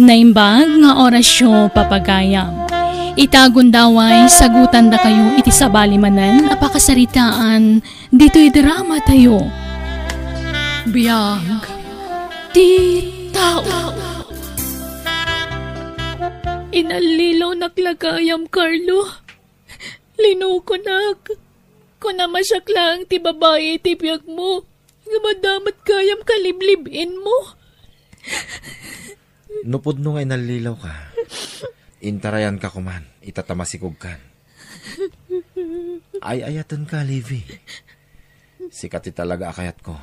Naimbag nga orasyo papagayam. Itagon daway sagutan da kayo iti sabali manen apakasaritaan dito'y drama tayo. Biyag ti tao. Inalilaw naklagayam, Carlo. Linukunak. Kung namasyak lang ti babae ti biyag mo, nga madamat kayam kaliblibin mo. Nupod no ngay nalilaw ka. Intarayan ka kuman, itatamasikog kan. Ay ayatan ka, Levi. Sikati talaga akayat ko.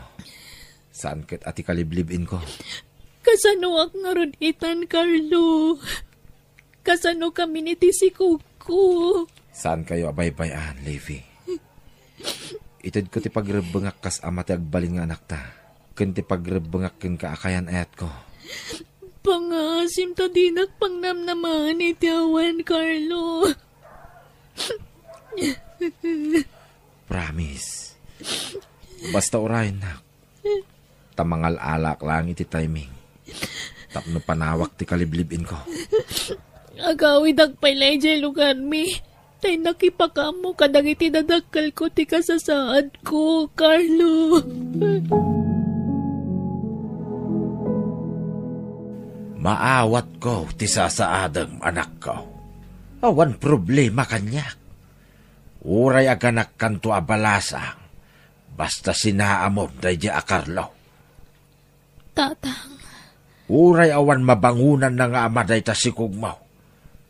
Saan ket ati kaliblibin ko? Kasano ak nga ron itan, Carlo? Kasano kami ni tisikog ko? Saan kayo abay-bayan, Levi? Itid ko ti pagrebengak kas ama ti agbalin nga anak ta. Ken ti pagrebengak ken kaakayan ayat ko. Pangasim ta dinak pangnamnaman iti awan, Carlo. Promise. Basta orayin na. Tamangal alak lang iti timing. Tapno panawak ti kaliblibin ko. Agawid agpay jay lugar mi. Tay nakipakamo kadag iti dadakkel ko ti kasasaad ko, Carlo. Maawat ko ti sasaadang anak ko. Awan problema kanyak. Uray aganak kanto abalasang. Basta sinaamon daydi a Carlo. Tatang. Uray awan mabangunan na nga ama day tasikog mo.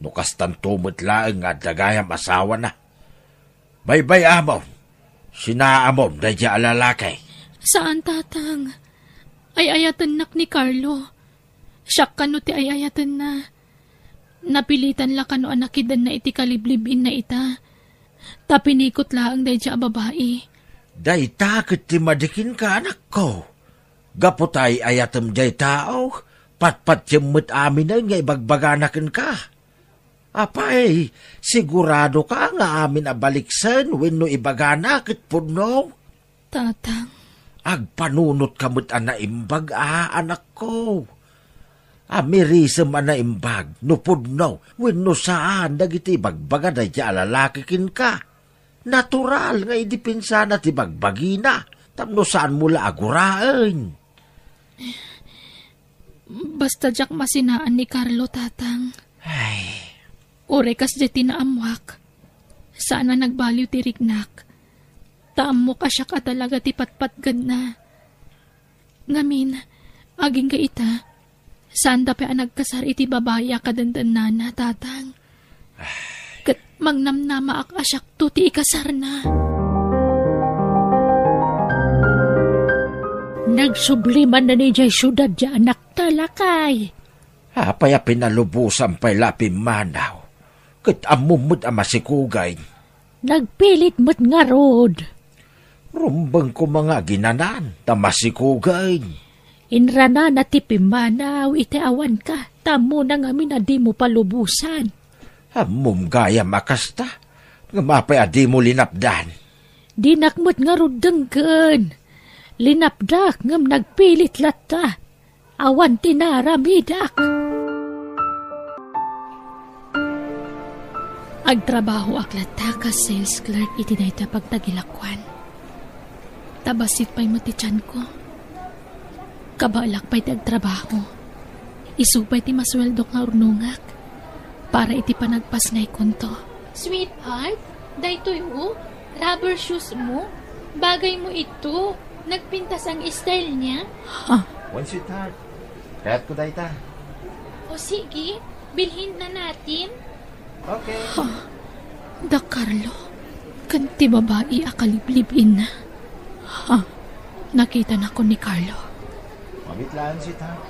Nukas tantumot laeng nga dagayam asawa na. Baybay amon. Sinaamon daydi a lalakay. Saan, tatang? Ay ayatan nak ni Carlo. Siyak kano ti ayayatan na. Napilitan la kano anakidan na iti kaliblibin na ita. Tapinikot laang day siya babae. Day takit ti madikin ka anak ko. Gaputay ayatam day tao. Patpat yamot amin na nga ibagbaganakin ka. Apay, sigurado ka nga amin abaliksan wenno ibaganakit puno. Tatang. Agpanunot kamot anaimbag anak ko. Amirisem anaimbag, nupudno, wenno saan dagiti bagbaga day alalakikin ka. Natural nga idipinsa na ti bagbagina, tapno saan mula aguraan. Basta jak masinaan ni Carlo, tatang. Ay. Orekas di tinaamwak. Sana nagbaliw ti rignak. Taam mo ka siya ka talaga ti patpatgad na. Ngamin, aging ka ita. Saan da pa nagkasar iti babaya kadandan na, tatang? Kat magnamnama ak asyak to ti ikasar na. Nagsubliman na ni jay syudad ja anak talakay. Apay a pinalubusan pa'y lapim manaw. Kat amumot a masikugay. Nagpilit mo't nga rod. Rumbang ko mga ginanan, ta masikugay. Inrana na tipimanaw, iti awan ka. Tamo na nga minadi mo palubusan. Amum gaya makasta. Nga mapay adi mo linapdan. Dinakmot nga rudenggan. Linapdak ngam nagpilit lata. Awan tinaramidak. Agtrabaho aklata ka sales clerk iti dayta pagtagilakwan. Tabasit pa'y matichan ko. Kabalak pa'y tagtrabaho. Isupay ti masweldo nga urnungak. Para iti panagpas ngay konto. Sweetheart, daytoy o, rubber shoes mo. Bagay mo ito. Nagpintas ang style niya. One sweetheart. Kaya't ko dayta. O sige, bilhin na natin. Okay. Da Carlo, kanti babae akaliblibin na. Nakita na ko ni Carlo. Mamitlaan sweetheart.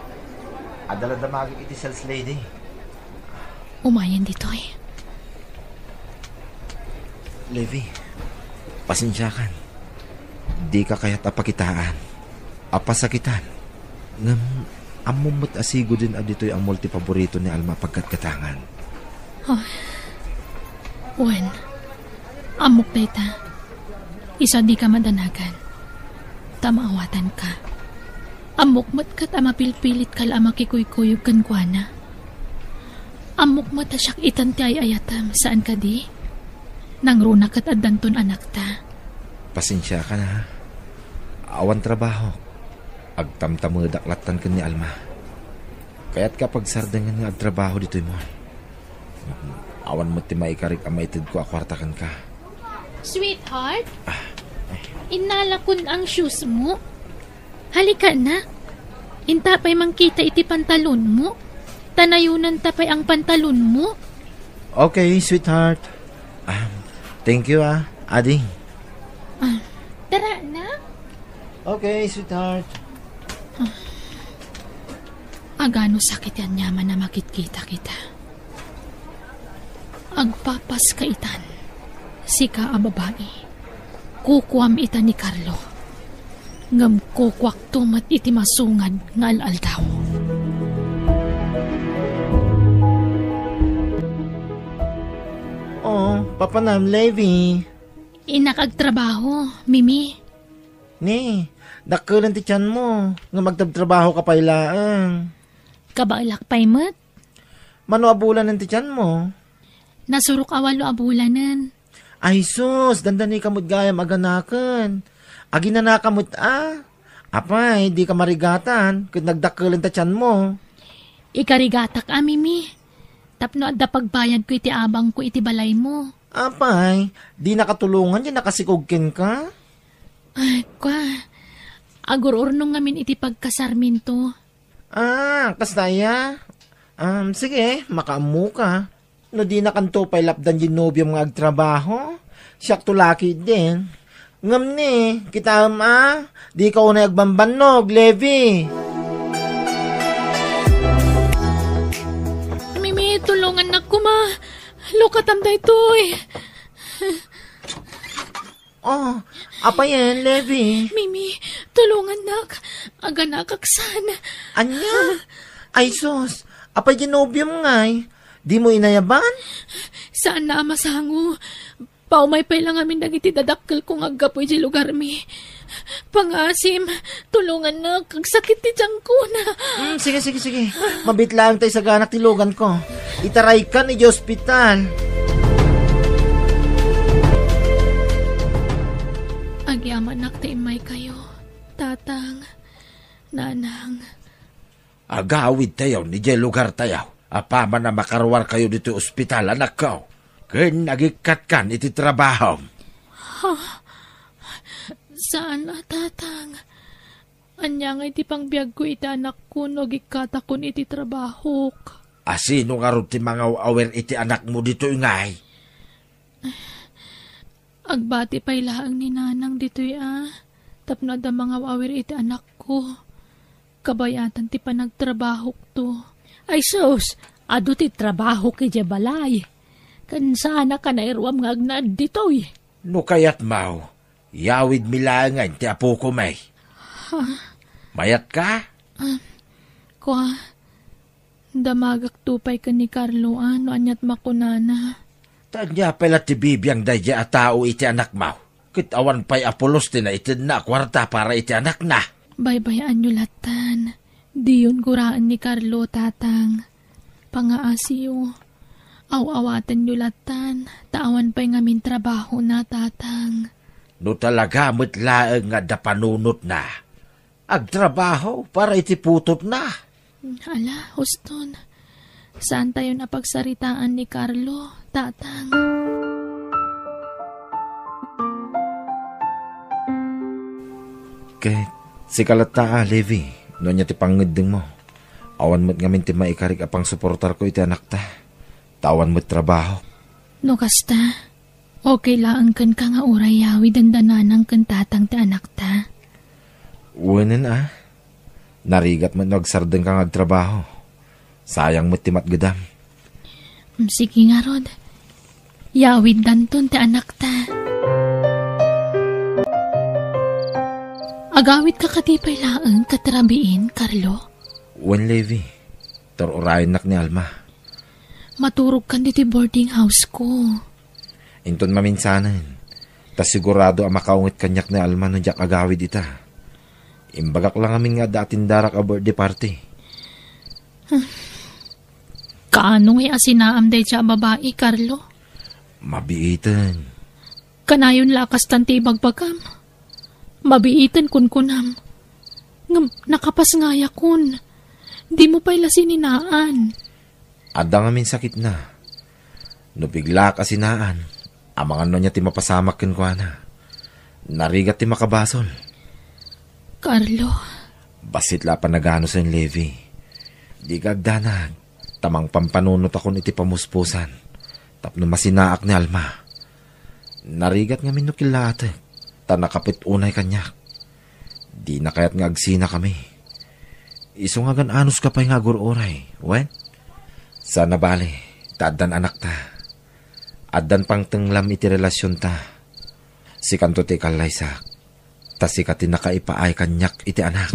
Adala damagig iti sales lady. Umayan dito eh. Levi, pasensya kan. Di ka kaya't apakitaan. Apasakitan. Ngam, amumot asigo din adito'y ang multi-paborito ni Alma pagkatkatangan. Wen, amok na ita. Isa di ka madanagan. Tamaawatan ka. Amok mat ka tamapilpilit ka la makikuykuyog kan kwa na. Amok mata siyak itan ti ay ayatam. Saan ka di? Nang runa kat adanton anak ta. Pasensya ka na, ha? Awan trabaho. Agtamtamudak latan ka ni Alma. Kaya't kapag sardangan nga agtrabaho dito'y mo. Awan mo ti maikarik ang maitid ko akwartakan ka. Sweetheart? Inalakon ang shoes mo? Halika na. Intapay mang kita iti pantalon mo. Tanayunan tapay ang pantalon mo. Okay, sweetheart. Thank you, Ading. Tara na. Okay, sweetheart. Agano sakit yan yaman na makikita kita. Agpapas ka itan. Sika a babae. Kukuam ita ni Carlo. Ngam kukwak tumat iti masungad nga alaldaw. Oh, papanam, Levi. Inakagtrabaho, Mimi. Ni, dakulan ti tiyan mo. Nga magtabtrabaho ka pa ilaan. Kabailak pa'y mat. Mano abulan ng ti tiyan mo? Nasurok awalo abulanan. Ay sus, dandani kamut gaya maganakan. Agi na nakamut Apay, di ka marigatan. Kung nagdakulan ti tiyan mo. Ikarigatak Mimi. Tapno adda pagbayad ko iti abang ko iti balay mo. Apay, di nakatulungan yan nakasikugkin ka. Ay, kwa. Agururnong ngamin iti pagkasarminto. Kastaya. Sige, makaamu ka. No di nakanto pa'y lapdan yung nobyo mga agtrabaho. Siyak tulaki din. Ngam ni, kita di ka unay agbambanog, Levi. Mimi, tulungan na ko ma. Lukatam da ito Apa yan, Levi? Mimi, tulungan nak. Aga nakaksan. Anya? Ay sus, apay ginobyo mo ngay. Di mo inayaban? Saan na masango? Paumay pa lang amin nagiti dadakkel kong agapoy di lugar mi. Pangasim, tulungan na, kagsakit ti tiyang ko na. Sige. Mabit lang tayo sa ganak tilugan ko. Itaray ka ni hospital. Agyaman naktimay kayo, tatang, nanang. Agawid tayo ni jay lugar tayo. Apama na makarwar kayo dito ospital, anak ko. Ken nagikat kan iti trabaho. Saan na, tatang? Anya nga iti pangbiag ko iti anak ko no gikatakon iti trabaho. Asino nga rin ti mga awer iti anak mo dito ingay? Agbati pa'y laang ni nanang dito'y Tapno da mga awer iti anak ko. Kabayatan ti panagtrabaho to. Ay sus, ado ti trabaho kay balay. Kan sana ka na irwam nga agnad dito'y. No kayat mau, yawid milangan ti apo ko may. Mayat ka? Kwa, damagak tupay ka ni Carlo no anyat makunana. Tanya pala ti bibiyang daya a tao iti anak mau. Kitawan pa'y apolos ti na iti na kwarta para iti anak na. Baybayaan nyo latan. Di yun guraan ni Carlo, tatang. Pangaasiyo. Awawatan nyo latan. Taan pa'y ngamin trabaho na, tatang. No talaga matlaang nga da panunot na. Agtrabaho para iti putot na. Hala, Huston. Saan tayo napagsaritaan ni Carlo, tatang? Kahit si kalata Levi, no niya ti pangedeng mo. Awan mo't ngamin ti maikarik apang suportar ko iti anak ta. Tawan mo't trabaho. No kasta, okay lang kan ka nga urayawi dandananang kan tatang ti anak ta. Uwanan narigat mo't nagsardeng kang agtrabaho. Sayang mo't ti matgadam. Sige nga, Rod. Yawid danton ti anak ta. Agawit ka katipay laang katrabiin, Carlo? Wan Levi, torurayan nak ni Alma. Maturog kan diti boarding house ko. Inton maminsanan, tas sigurado ang makaungit kanyak ni Alma no jak agawid ita. Imbagak lang amin nga datin darak a birthday party. Kaano ngay asinaam day siya babae, Carlo? Mabiitan. Kanayon lakas tanti bagbagam. Mabiitan kun kunam. Nakapas nga yakun. Di mo pa'y lasininaan. Adda nga min sakit na. No bigla kasinaan. Amang ano niya ti mapasamak kin kwa na. Narigat ti makabasol. Carlo. Basit la pa nagano sa Levi. Di kagdanag. Tamang pampanunot akon iti pamuspusan. Tapno masinaak ni Alma. Narigat nga min no kilate. Ta nakapit unay kanyak. Di na kaya't nga agsina kami. Iso nga gan anos ka pa'y nga guroray. Wen? Sana bali. Tadan anak ta. Adan pang tenglam iti relasyon ta. Si kanto ti kalaysak. Ta si kati nakaipaay kanyak iti anak.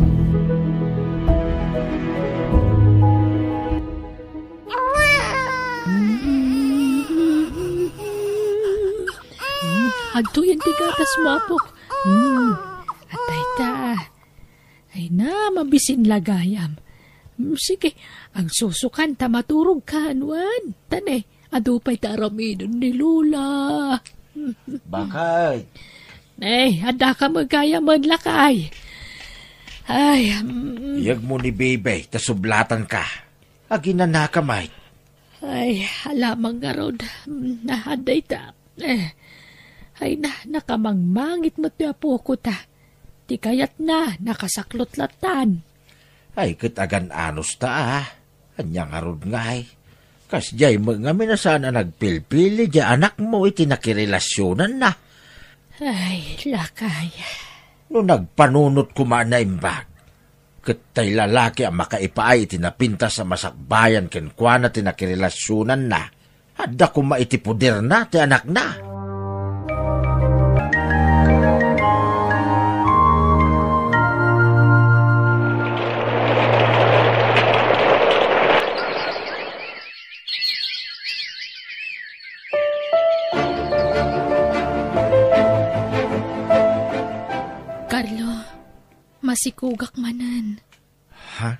Adto yan ti gatas mapok. Atay ta. Ay na, mabisin lagayam. Sige, ang susukan ta maturog ka, Anwan. Tane, adupay ta aramidon ni Lula. Bakay? Eh, ada ka magkaya madlakay. Ay, Iyag mo ni Bebe, tasublatan ka. Agina na ka, Mike. ay, alamang nga rod. Nahaday ta. Ay na, nakamangmangit mo't piapo ko ta. Di kayat na, nakasaklot-latan. Ay, kitagan anos ta, ah. Anyang arod nga, Kas jay mga minasana nagpilpili, di anak mo iti nakirelasyonan na. Ay, lakay. No nagpanunot kumaan na imbag. Kitay lalaki ang makaipaay iti napinta sa masakbayan kenkwa na tinakirelasyonan na. Hadda kuma iti puder na, ti anak na. Masikugak manan. Ha?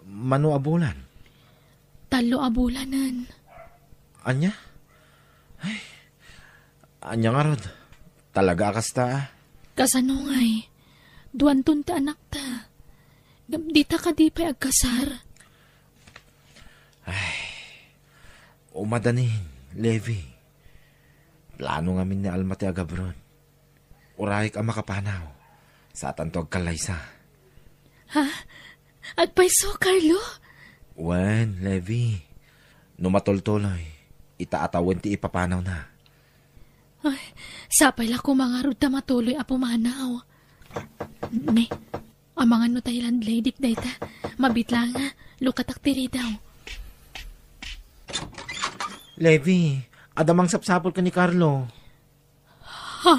Mano abulan? Talo abulanan. Anya? Ay, anya nga rod. Talaga kasta. Kasanungay. Duantun ta anak ta. Di ta ka di pa agkasar. Ay, umadanin, Levi. Plano ngamin ni Alma ti agabron. Uray ka makapanaw. Sa tantog kalaysa. Ha? At paiso, Carlo? Wen, Levi. Numatol-tuloy. Itaatawin ti ipapanaw na. Ay, sapay la ko mga rod ta matuloy apumanaw. Me, amangan no tayo landlady dayta. Mabitla nga, lukatak tiri daw. Levi, adamang sapsapol ka ni Carlo. Ha?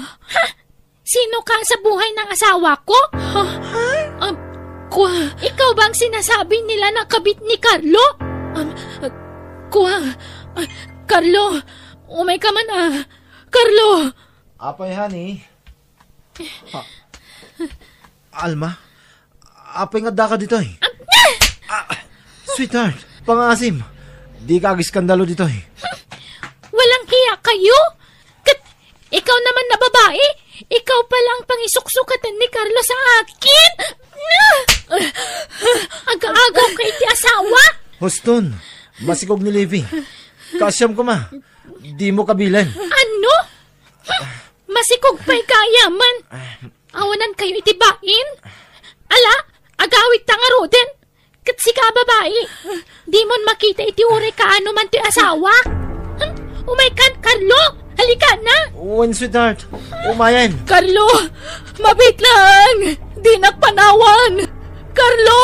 Sino ka sa buhay ng asawa ko? Ha? Kwa? Ikaw bang sinasabi nila na kabit ni Carlo? Kwa? Carlo, umay ka man ah. Carlo! Apay, honey. Alma, apay nga da ka dito eh. Sweetheart, pangasim. Di ka agiskandalo dito eh. Walang hiya kayo? Ikaw naman na babae? Ikaw palang pangisuksukatan ni Carlo sa akin? Aga-agaw ka iti asawa? Huston, masikog ni Levi. Kasyam ko ma. Di mo kabilan. Ano? Masikog pa'y kayaman. Awanan kayo itibain? Ala, agawit ta nga roden. Katsi ka babae. Di mon makita iti ure ka ano man ti asawa. Umay kan, Carlo. Halika na! When, sweetheart, umayan. Carlo! Mabit lang! Di nakpanawan! Carlo!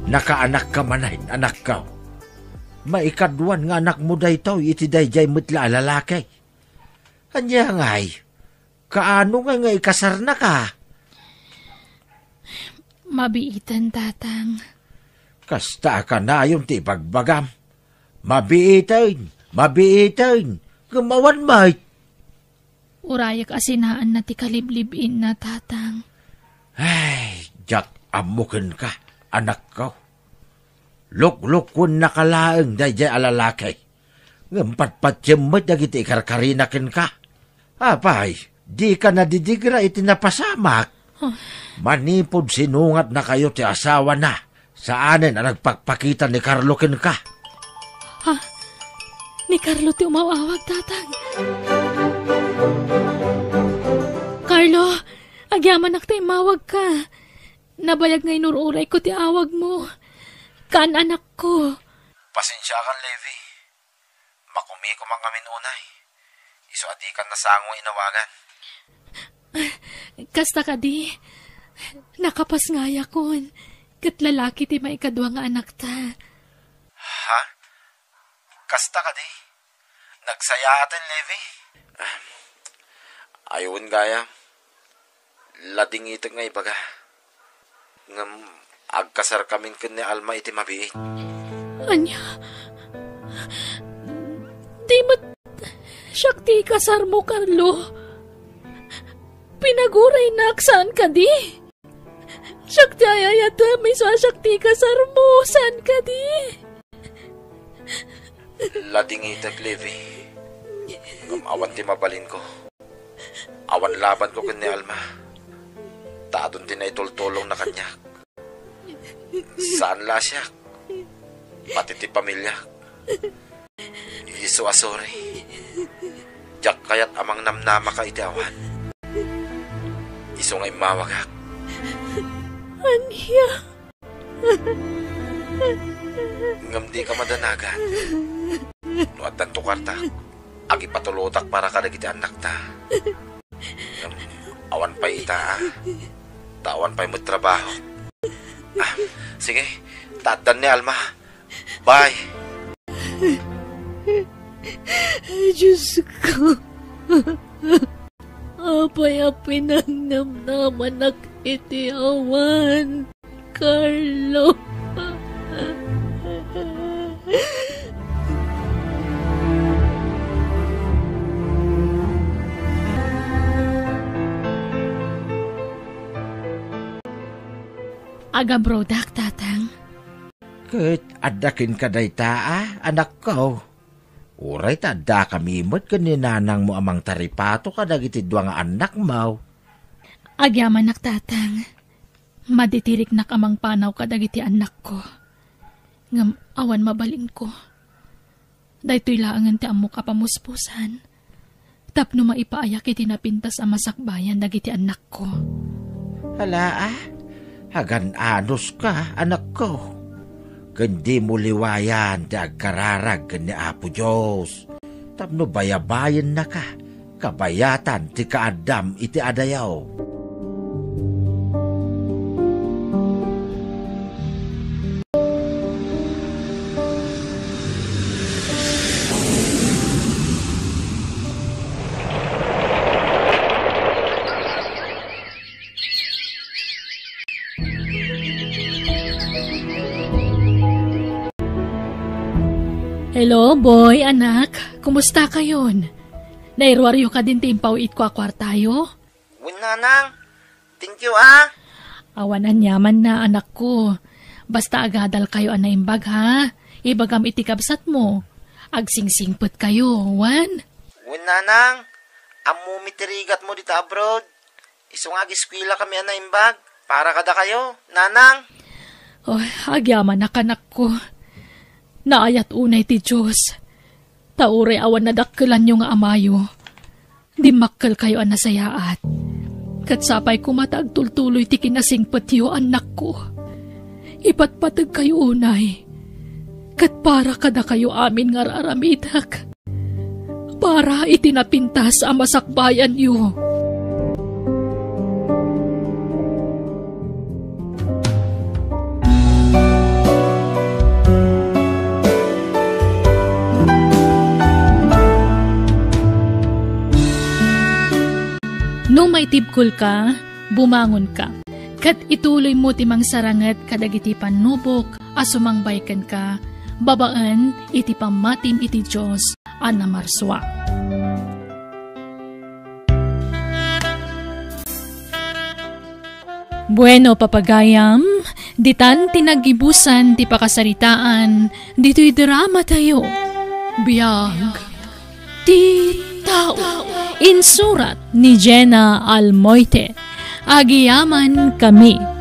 Nakaanak ka manay, anak ka. Maikadwan nga anak mo daytaw, iti dayjay mitla lalaki. Anya ngay, kaano nga ikasar na ka? Mabiitan, tatang. Kasta ka na yung ti pagbagam. Mabiitin, gumawan may. Urayak asinaan na ti kaliblibin na tatang. Ay, Jack, amukin ka, anak ko. Luklukun na kalaang dayjay alalakay. Ngampat-pat yamot dagiti ikarkarinakin ka. Apay, di ka nadidigra itinapasamak. Manipod sinungat na kayo ti asawa na. Saanin ang nagpagpakita ni Carlo ken ka? Ha? Ni Carlo ti umawawag, tatang. Carlo, agyaman nakta imawag ka. Nabayag ngay nururay ko ti awag mo. Kaan anak ko. Pasensya kan, Levi. Makumi ko man kami unay. Iso adi kan nasango inawagan. Kasta ka di. Nakapas nga yakon. Kat lalaki ti maikadwa nga anak ta. Ha? Kasta ka di. Nagsaya atin, Levi. Ayun gaya. Lading ito nga ibaga. Ngam agkasar kamin kun ni Alma iti mabiit. Anya? Di mat siyak ti kasar mo, Carlo. Pinaguray na saan ka di? Siyak ti ayayata may siyak ti kasar mo. Saan ka di? Lading itag, Levi. Ngam awan ti mabalin ko. Awan laban ko kun ni Alma. Taadon din na itultulong na kanya. Saan la siya? Pati ti pamilya. Iso asori. Jak kayat amang namnama ka iti awan. Iso nga'y mawagak. Anya? Ngam di ka madanagan. No at tanto karta. Agi patulutak para ka nagiti anak ta. Ngam awan pa ita. Tawan pa'y mo trabaho. Sige, tatan ni Alma. Bye. Diyos ko. Apay-apay nang namnaman ak iti awan, Carlo. Aga brodak, tatang. Ket adakin ka dayta, anak ko. Uray tada kamimot kaninanang mo amang taripato ka dagiti dua nga anak mo. Agyaman nak, tatang. Maditirik nak amang panaw ka dagiti anak ko. Ngam awan mabalin ko. Daytoy laangan ti ammo ka pamuspusan. Tapno maipaayak iti napintas ang masakbayan dagiti anak ko. Hala hagan anos ka, anak ko. Gandi mo liwayan ti agkararag ni Apo Diyos. Tapno bayabayan na ka, kabayatan ti kaadam iti adayaw. Hello, boy, anak. Kumusta kayon? Nairwaryo ka din timpawit ko akwartayo? Nanang, thank you Awanan yaman na, anak ko. Basta agadal kayo anaimbag, ha? Ibagam itikabsat mo. Agsingsingput kayo, wan? Nanang, amu mitirigat mo dito abroad. Isong agiskwila kami anaimbag. Para kada kayo, nanang. Oh, agyaman na kanak ko. Naayat unay ti Diyos. Tauray awan nadakkelan nyo nga amayo. Di makkel kayo ang nasayaat. Katsapay kumatag tultuloy ti kinasingpet yo anak ko. Ipatpatag kayo unay. Kat para kada kayo amin nga aramidak. Para itinapintas ang masakbayan yo. Nung may tibkol ka, bumangon ka. Kat ituloy mo timang saranget kadagiti panubok asumangbayken ka, babaan iti pamatim iti Diyos anamarswa. Bueno, papagayam, ditan tinagibusan ti pakasaritaan, dito'y drama tayo. Biyag, ti tao. Insurat ni Jenna Almoite. Agiyaman kami.